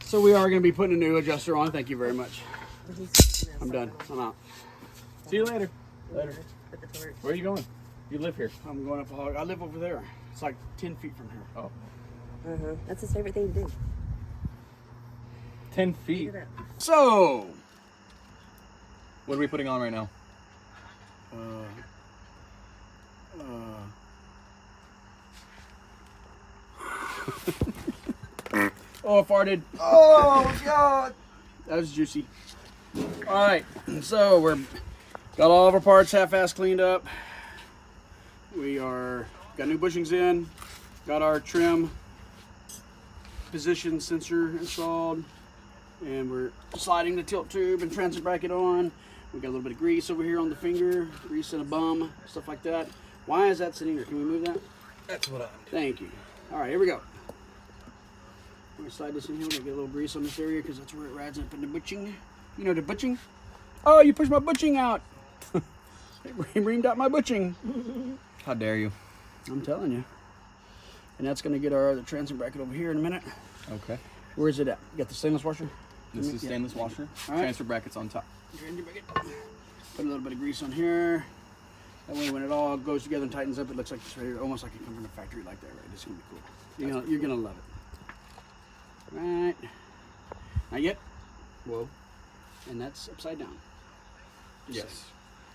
So we are going to be putting a new adjuster on. Thank you very much. I'm done. I'm out. See you later. Later. Put the torch. Where are you going? You live here. I'm going up a hog. I live over there. It's like 10 feet from here. Oh. That's his favorite thing to do. 10 feet. So, What are we putting on right now? Oh, I farted. Oh, God. That was juicy. All right. So, we're got all of our parts half-ass cleaned up. We got new bushings in. Got our trim position sensor installed. And we're sliding the tilt tube and transit bracket on. We got a little bit of grease over here on the finger, grease in a bum, stuff like that. Why is that sitting here? Can we move that? That's what I'm Thank you. All right, here we go. I'm gonna slide this in here. We're gonna get a little grease on this area because that's where it rides up in the butching. You know the butching? Oh, you pushed my butching out. It reamed out my butching. How dare you? I'm telling you. And that's gonna get our other transit bracket over here in a minute. Okay. Where is it at? You got the stainless washer? This is stainless washer. All right. Transfer brackets on top. Put a little bit of grease on here. That way when it all goes together and tightens up, it looks like it's ready, almost like it comes from a factory like that, right? It's gonna be cool. You're gonna love it. Right. Not yet. Whoa. And that's upside down. Yes.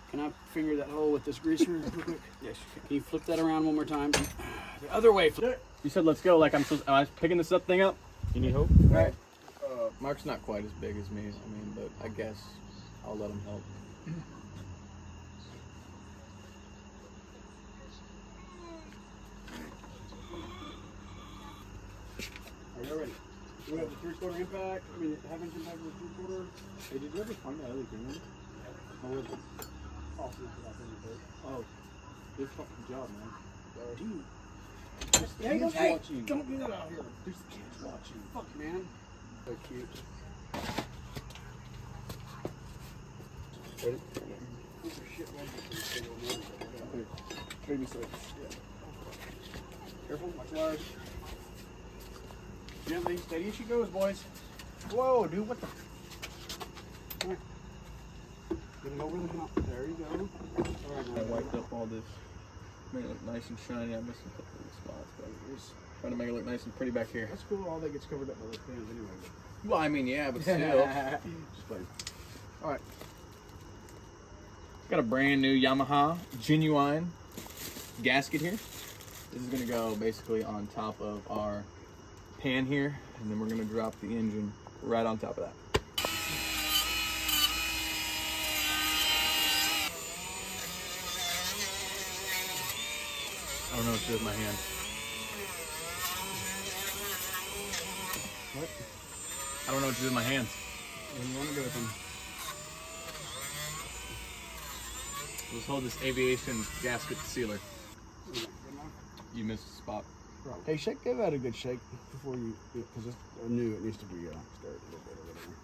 Can I finger that hole with this greaser real quick? Yes, you Can you flip that around one more time? The other way. Flip it. You said let's go. Like am I picking this thing up? You need hope? All right. Mark's not quite as big as me. I mean, but I guess I'll let him help. Are you ready? We have the 3/4 impact. I mean, half-inch impact with 3/4. Hey, did you ever find that other green one? How is it? Awesome. Oh, good fucking job, man. Dude. Hey, Hey, don't do that out here. There's the kids watching. Fuck, man. So cute. Ready? These are shit ones. Baby switch. Yeah. Careful, watch large. Gently, steady as she goes, boys. Whoa, dude, what the? Come here. Get it over the mouth. There you go. All right, I wiped up all this. Made it look nice and shiny. I missed a couple of spots, but just trying to make it look nice and pretty back here. That's cool. All that gets covered up by those pans anyway. Well, I mean, yeah, but still. Just playing. All right. Got a brand new Yamaha genuine gasket here. This is gonna go basically on top of our pan here, and then we're gonna drop the engine right on top of that. I don't know what to do with my hand. What? I don't know what to do with my hands. What do you want to do with them? Let's hold this aviation gasket sealer. You missed a spot. Hey, give that a good shake before you, because it's new. It needs to be stirred a little bit or whatever.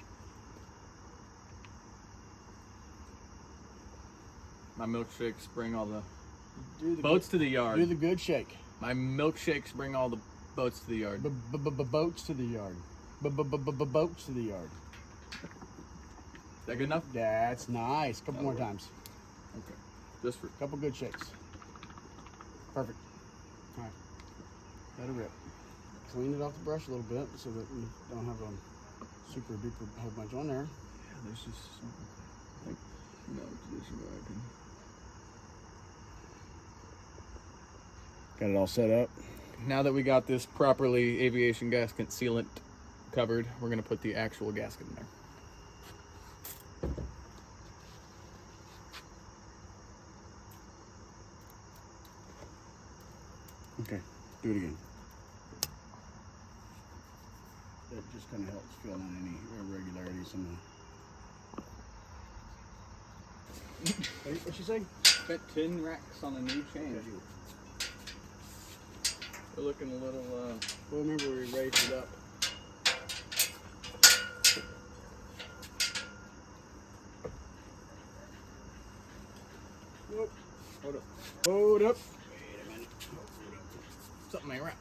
My milkshakes bring all the Do the boats to the yard. Do the good shake. My milkshakes bring all the boats to the yard. Boats to the yard. Boats to the yard. Is that good enough? That's nice. Couple more times. Okay. Just for Couple good shakes. Perfect. All right. Let it rip. Clean it off the brush a little bit so that we don't have a super duper whole bunch on there. yeah, there's just something. Like, no position where I can. Got it all set up. Now that we got this properly aviation gasket sealant covered, we're gonna put the actual gasket in there. Okay, do it again. That just kind of helps fill in any irregularities in the... What you say? Spent 10 racks on a new change. We're looking a little, Well, remember we raised it up. Nope. Hold up. Hold up. Wait a minute. Hold up. something ain't right.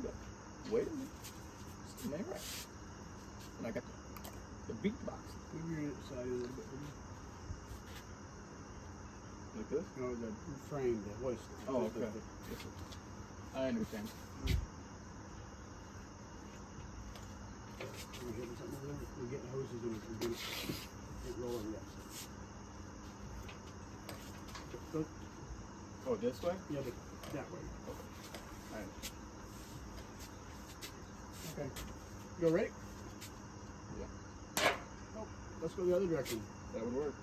Hold up. Wait a minute. Still ain't right. And I got the beatbox. Move your side a little bit. Like this? No, the frame, the hoist. Oh, okay. I understand. We're hitting something over there. We're getting hoses in it. We're getting it rolling yet. Go. Oh, this way? Yeah, but that way. Alright. Okay. You ready? Yeah. Oh, let's go the other direction. That would work.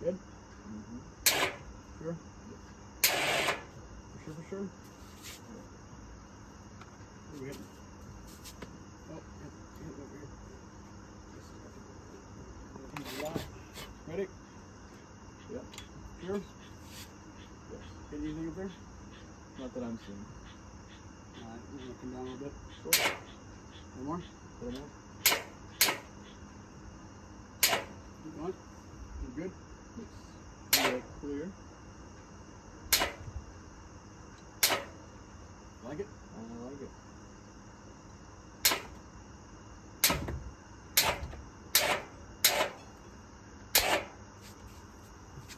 Good? Mm-hmm. Sure? For sure? Where we hitting? Oh, hit over here. He's a lot. Ready? Yep. Sure? Yes. Get anything up there? Not that I'm seeing. Alright, we're gonna come down a little bit. Sure. One more? Put them on. Keep going. You good? Yeah, clear. Like it? I like it.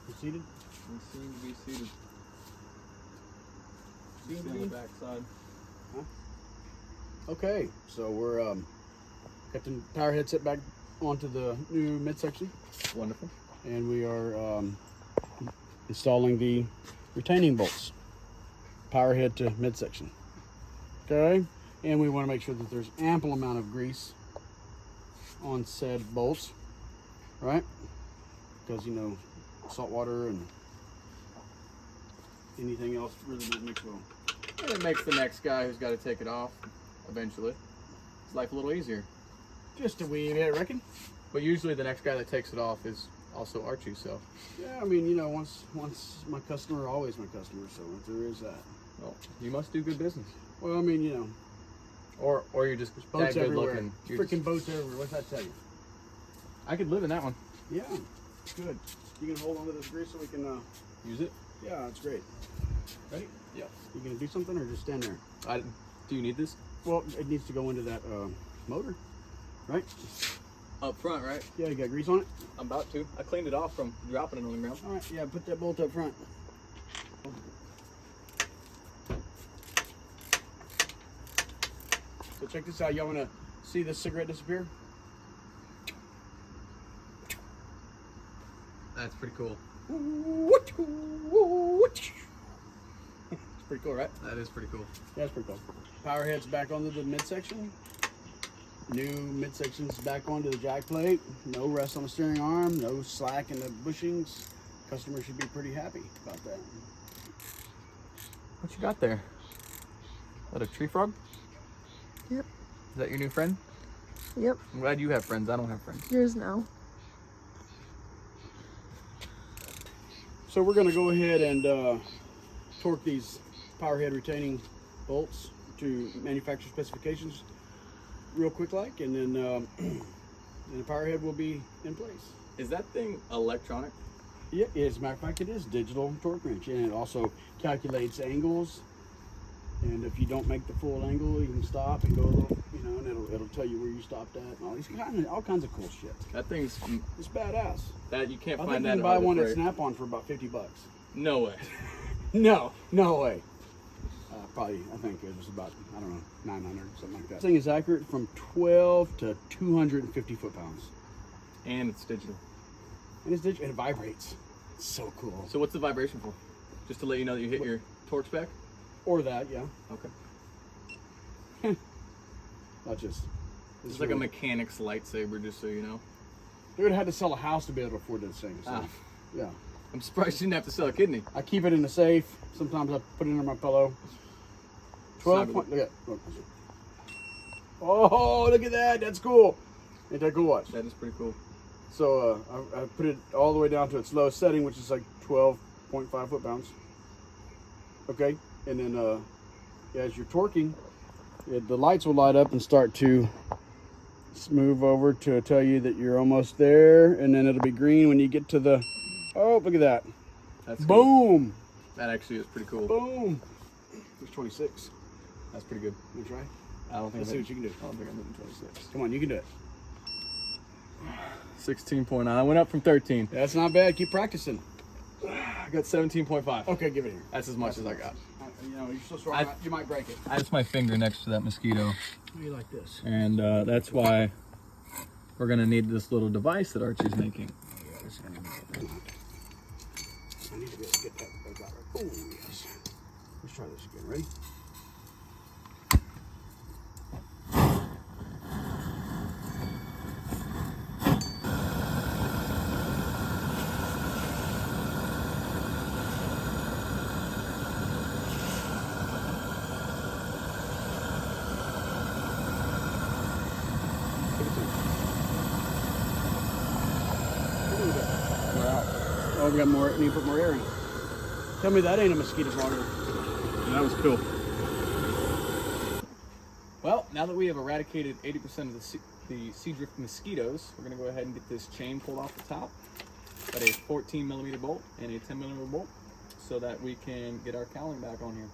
You seated? We seem to be seated. Seem to See on be? the back side. Okay, so we're got the power head set back onto the new midsection, Wonderful. and we are installing the retaining bolts, power head to midsection. Okay, and we want to make sure that there's ample amount of grease on said bolts, right? Because you know, salt water and anything else really won't mix well. And it makes the next guy who's got to take it off eventually his life a little easier. Just a wee bit, I reckon. But usually the next guy that takes it off is also Archie, so. Yeah, I mean, you know, once my customer, always my customer, so there is that. Well, you must do good business. Well, I mean, you know, Or you're just that boats good everywhere. looking. You're Freaking boats everywhere. What's that tell you? I could live in that one. Yeah, good. You can hold on to this grease so we can, Use it? yeah, it's great. Ready? Yeah. You gonna do something or just stand there? Do you need this? Well, it needs to go into that motor, right? Up front, right? Yeah, you got grease on it? I'm about to. I cleaned it off from dropping it on the ground. All right, yeah, put that bolt up front. So check this out. Y'all wanna see this cigarette disappear? That's pretty cool. It's pretty cool, right? That is pretty cool. Yeah, it's pretty cool. Power head's back onto the midsection. New midsection's back onto the jack plate. No rest on the steering arm. No slack in the bushings. Customer should be pretty happy about that. What you got there? Is that a tree frog? Yep. Is that your new friend? Yep. I'm glad you have friends. I don't have friends. Yours now. So we're going to go ahead and torque these power head retaining bolts to manufacturer specifications real quick like, and then and the power head will be in place. Is that thing electronic? Yeah, as a matter of fact, it is digital torque wrench, and it also calculates angles. And if you don't make the full angle, you can stop and go a little, you know, and it'll tell you where you stopped at, and all kinds of cool shit. That thing's It's badass. that you can't I find think that. you can at buy Harbor one at Freight. Snap-on for about $50. No way. No way. Probably, I think it was about, I don't know, 900, something like that. This thing is accurate from 12 to 250 foot-pounds. And it's digital. And it's digital, and it vibrates. It's so cool. So what's the vibration for? Just to let you know that you hit your torque spec? Or that, yeah. Okay. Not just. It's like a mechanic's lightsaber, just so you know. They would have had to sell a house to be able to afford this thing. So, Ah. yeah. I'm surprised you didn't have to sell a kidney. I keep it in the safe. Sometimes I put it under my pillow. 12 point. Look. Oh, look at that. That's cool. Ain't that cool? Watch. That is pretty cool. So I put it all the way down to its lowest setting, which is like 12.5 foot-pounds. Okay, and then as you're torquing, the lights will light up and start to move over to tell you that you're almost there, and then it'll be green when you get to the. Oh, look at that! That's cool. Boom. That actually is pretty cool. Boom. There's 26. That's pretty good. You try? I don't think Let's see what you can do. I don't think I'm hitting 26. Come on, you can do it. 16.9. I went up from 13. That's not bad. Keep practicing. I got 17.5. Okay, give it here. That's as much as I got. You know, you're so strong. You might break it. That's my finger next to that mosquito. You like this? And that's why we're going to need this little device that Archie's making. Yeah, this is gonna be good. I need to be able to get that about right. Oh, yes. Let's try this again. Ready? Oh, we got more. Need to put more air in it. Tell me that ain't a mosquito water. That was cool. Well, now that we have eradicated 80% of the sea drift mosquitoes, we're going to go ahead and get this chain pulled off the top. Got a 14mm bolt and a 10mm bolt so that we can get our cowling back on here.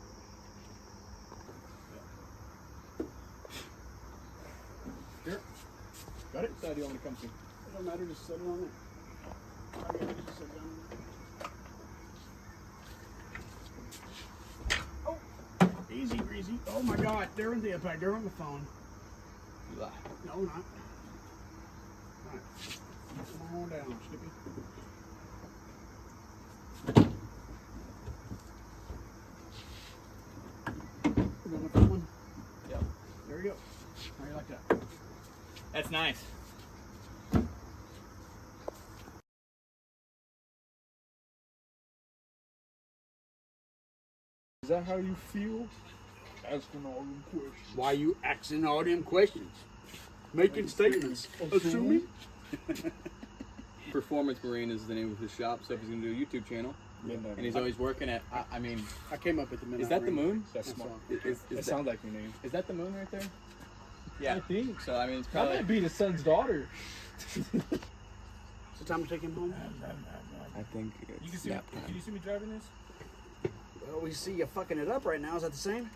Here. Got it? Which side do you want me to come to? It don't matter. Just set it on there. Oh, easy, greasy. Oh my God, they're in the impact. They're on the phone. You lie. No, not. All right. Come on down, Skippy. Put it on the front one. Yep. There we go. How do you like that? That's nice. Is that how you feel? Asking all them questions. Why you asking all them questions? Making statements. Assuming? Performance Marine is the name of his shop, so if he's going to do a YouTube channel, and he's always working at, I mean... I came up with the minute. Is that the moon? That's smart. That sounds like your name. Is that the moon right there? Yeah. I think. So, I mean, it's That probably... might be the son's daughter. Is it time to take him home? I think You it's can see. nap Can time. you see me driving this? Well, we see you fucking it up right now. Is that the same?